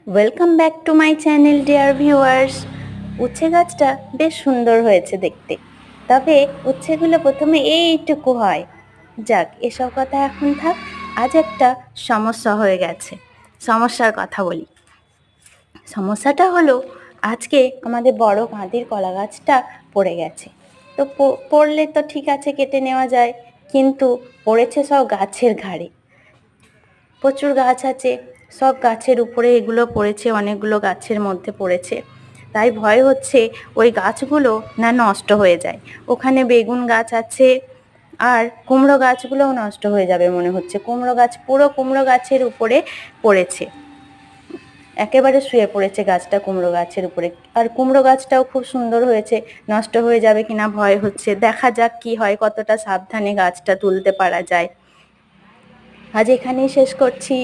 Welcome back to my channel dear viewers. উচ্ছে গাছটা বেশ সুন্দর হয়েছে দেখতে, তবে উচ্ছেগুলো প্রথমে এইটুকু হয়। যাক, এসব কথা এখন থাক। আজ একটা সমস্যা হয়ে গেছে, সমস্যার কথা বলি। সমস্যাটা হলো, আজকে আমাদের বড় কাঁদির কলা গাছটা পড়ে গেছে। তো পড়লে তো ঠিক আছে, কেটে নেওয়া যায়, কিন্তু পড়েছে সব গাছের ঘাড়ে। প্রচুর গাছ আছে, সব গাছের উপরে এগুলো পড়েছে, অনেকগুলো গাছের মধ্যে পড়েছে। তাই ভয় হচ্ছে ওই গাছগুলো না নষ্ট হয়ে যায়। ওখানে বেগুন গাছ আছে, আর কুমড়ো গাছগুলোও নষ্ট হয়ে যাবে মনে হচ্ছে। কুমড়ো গাছ, পুরো কুমড়ো গাছের উপরে পড়েছে, একেবারে শুয়ে পড়েছে গাছটা কুমড়ো গাছের উপরে। আর কুমড়ো গাছটাও খুব সুন্দর হয়েছে, নষ্ট হয়ে যাবে কিনা ভয় হচ্ছে। দেখা যাক কি হয়, কতটা সাবধানে গাছটা তুলতে পারা যায়। আজ এখানেই শেষ করছি।